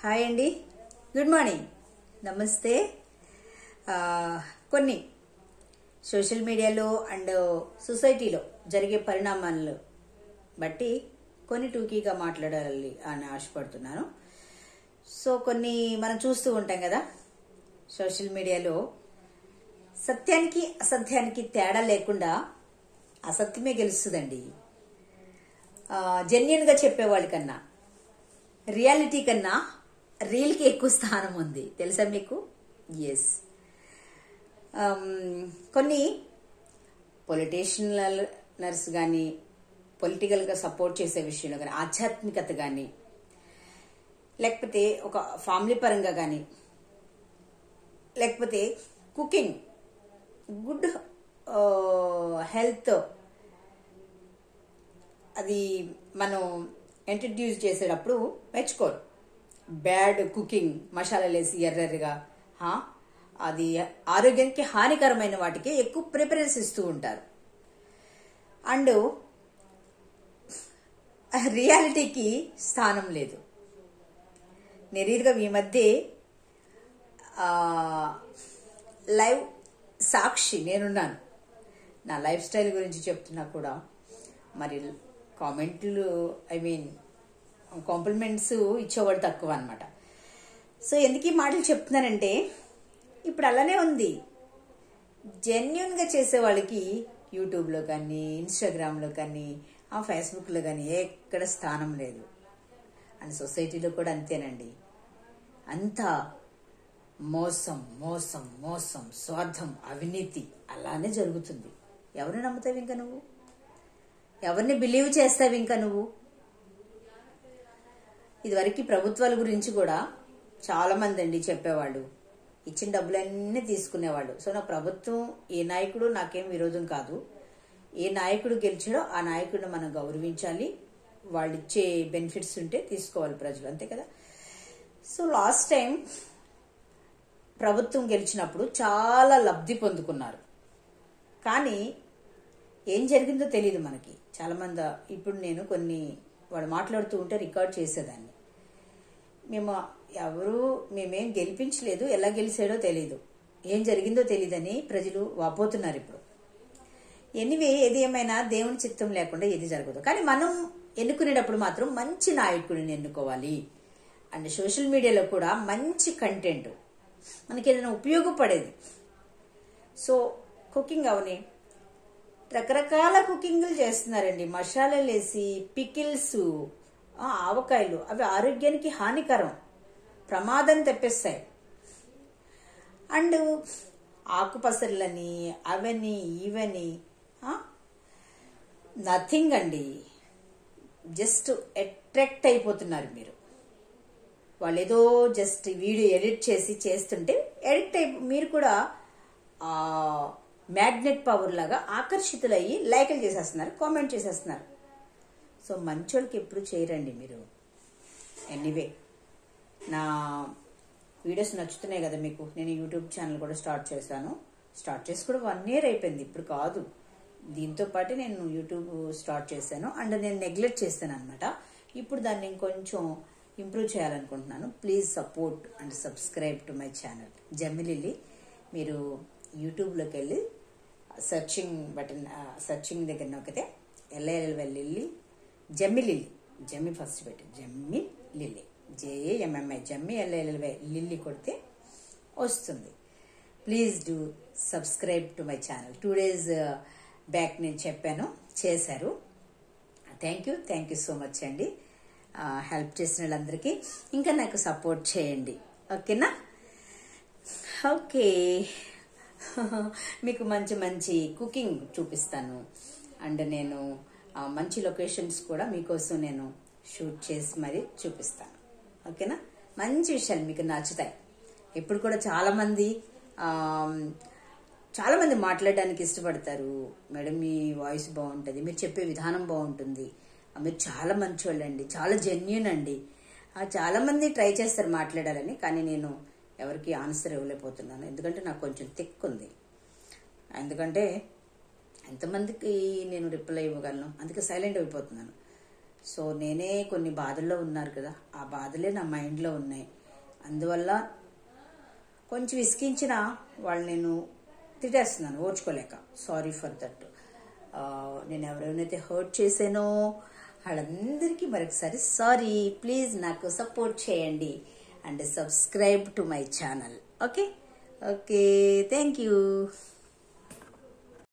Hi అండి, good morning, నమస్తే. కొన్ని సోషల్ మీడియాలో అండ్ సొసైటీలో జరిగే పరిణామాలను బట్టి కొన్ని టూకీగా మాట్లాడాలి అని ఆశపడుతున్నాను. సో కొన్ని మనం చూస్తూ ఉంటాం కదా, సోషల్ మీడియాలో సత్యానికి అసత్యానికి తేడా లేకుండా అసత్యమే గెలుస్తుందండి. జెన్యున్గా చెప్పేవాళ్ళ కన్నా రియాలిటీ కన్నా రీల్కి ఎక్కువ స్థానం ఉంది, తెలుసా మీకు? ఎస్. కొన్ని పొలిటీషియనర్స్ కానీ, పొలిటికల్గా సపోర్ట్ చేసే విషయంలో కానీ, ఆధ్యాత్మికత కానీ, లేకపోతే ఒక ఫ్యామిలీ పరంగా కానీ, లేకపోతే కుకింగ్, గుడ్ హెల్త్, అది మనం ఇంట్రడ్యూస్ చేసేటప్పుడు మెచ్చుకోరు. బ్యాడ్ కుకింగ్, మసాలాలు వేసి ఎర్రగా, అది ఆరోగ్యానికి హానికరమైన వాటికి ఎక్కువ ప్రిఫరెన్స్ ఇస్తూ ఉంటారు. అండ్ రియాలిటీకి స్థానం లేదు. నెరీర్గా ఈ మధ్య లైవ్ సాక్షి నేనున్నాను, నా లైఫ్ స్టైల్ గురించి చెప్తున్నా కూడా మరి కామెంట్లు కాంప్లిమెంట్స్ ఇచ్చేవాడు తక్కువ అనమాట. సో ఎందుకు ఈ మాటలు చెప్తున్నానంటే, ఇప్పుడు అలానే ఉంది. జెన్యున్గా చేసే వాళ్ళకి యూట్యూబ్లో కానీ, ఇన్స్టాగ్రామ్లో కానీ, ఫేస్బుక్లో కానీ ఎక్కడ స్థానం లేదు. అండ్ సొసైటీలో కూడా అంతేనండి. అంతా మోసం మోసం మోసం, స్వార్థం, అవినీతి అలానే జరుగుతుంది. ఎవరిని నమ్ముతావు ఇంకా నువ్వు? ఎవరిని బిలీవ్ చేస్తావు ఇంకా నువ్వు? ఇదివరకు ప్రభుత్వాల గురించి కూడా చాలా మంది అండి చెప్పేవాళ్ళు, ఇచ్చిన డబ్బులన్నీ తీసుకునేవాళ్ళు. సో నా ప్రభుత్వం, ఏ నాయకుడు నాకేం విరోధం కాదు. ఏ నాయకుడు గెలిచాడో ఆ నాయకుడిని మనం గౌరవించాలి. వాళ్ళు ఇచ్చే బెనిఫిట్స్ ఉంటే తీసుకోవాలి ప్రజలు, అంతే కదా. సో లాస్ట్ టైం ప్రభుత్వం గెలిచినప్పుడు చాలా లబ్ధి పొందుకున్నారు. కానీ ఏం జరిగిందో తెలియదు మనకి. చాలా మంది ఇప్పుడు నేను కొన్ని వాడు మాట్లాడుతూ ఉంటే రికార్డ్ చేసేదాన్ని. మేమేం గెలిపించలేదు, ఎలా గెలిచాడో తెలీదు, ఏం జరిగిందో తెలియదని ప్రజలు వాపోతున్నారు ఇప్పుడు. ఎనివే, ఏది ఏమైనా దేవుని చిత్తం లేకుండా ఏది జరగదు. కానీ మనం ఎన్నుకునేటప్పుడు మాత్రం మంచి నాయకుడిని ఎన్నుకోవాలి. అండ్ సోషల్ మీడియాలో కూడా మంచి కంటెంట్, మనకి ఏదైనా ఉపయోగపడేది. సో కుకింగ్ అవని రకరకాల కుకింగ్లు చేస్తున్నారండి. మసాలాలు వేసి, పికిల్స్, ఆవకాయలు, అవి ఆరోగ్యానికి హానికరం, ప్రమాదం తెప్పిస్తాయి. అండ్ ఆకుపసర్లని, అవని ఇవని, నథింగ్ అండి. జస్ట్ అట్రాక్ట్ అయిపోతున్నారు మీరు. వాళ్ళు ఏదో జస్ట్ వీడియో ఎడిట్ చేసి చేస్తుంటే మీరు కూడా మ్యాగ్నెట్ పవర్ లాగా ఆకర్షితులయ్యి లైకులు చేసేస్తున్నారు, కామెంట్ చేసేస్తున్నారు. సో మంచోళ్ళకి ఎప్పుడు చేయరండి మీరు. ఎనీవే, నా వీడియోస్ నచ్చుతున్నాయి కదా మీకు. నేను యూట్యూబ్ ఛానల్ కూడా స్టార్ట్ చేసి కూడా 1 year అయిపోయింది, ఇప్పుడు కాదు. దీంతో పాటు నేను యూట్యూబ్ స్టార్ట్ చేశాను. అండ్ నేను నెగ్లెక్ట్ చేస్తాను అనమాట. ఇప్పుడు దాన్ని ఇంకొంచెం ఇంప్రూవ్ చేయాలనుకుంటున్నాను. Please support and subscribe to my channel Jammililli. మీరు యూట్యూబ్లోకి వెళ్ళి సెర్చింగ్ బటన్, సెర్చింగ్ దగ్గర నొక్కితే LLLLిల్లి, జమ్మిలిల్లి, జమ్మి ఫస్ట్ పెట్టి జమ్మిలిల్లి, JAMMI, జమ్మి LLLY లిల్లి కొడితే వస్తుంది. Please do subscribe to my channel. 2 days back నేను చెప్పాను, చేశారు. థ్యాంక్ యూ సో మచ్ అండి. హెల్ప్ చేసిన వాళ్ళందరికీ ఇంకా నాకు సపోర్ట్ చేయండి, ఓకేనా? ఓకే, మీకు మంచి మంచి కుకింగ్ చూపిస్తాను. అండ్ నేను మంచి లొకేషన్స్ కూడా మీకోసం నేను షూట్ చేసి మరీ చూపిస్తాను, ఓకేనా? మంచి విషయాలు మీకు నచ్చుతాయి. ఇప్పుడు కూడా చాలా మంది మాట్లాడడానికి ఇష్టపడతారు. మేడం మీ వాయిస్ బాగుంటుంది, మీరు చెప్పే విధానం బాగుంటుంది, మీరు చాలా మంచి వాళ్ళండి, చాలా జెన్యున్ అండి. చాలా మంది ట్రై చేస్తారు మాట్లాడాలని, కానీ నేను ఎవరికి ఆన్సర్ ఇవ్వలేకపోతున్నాను. ఎందుకంటే నాకు కొంచెం థిక్ ఉంది. ఎందుకంటే ఎంతమందికి నేను రిప్లై ఇవ్వగలను, అందుకే సైలెంట్ అయిపోతున్నాను. సో నేనే కొన్ని బాధల్లో ఉన్నారు కదా, ఆ బాధలే నా మైండ్లో ఉన్నాయి. అందువల్ల కొంచెం విసిగించిన వాళ్ళు నేను తిట్టేస్తున్నాను ఓర్చుకోలేక. Sorry for that. నేను ఎవరైతే హర్ట్ చేశానో వాళ్ళందరికీ మరొకసారి సారీ. ప్లీజ్ నాకు సపోర్ట్ చేయండి and subscribe to my channel. Okay, thank you.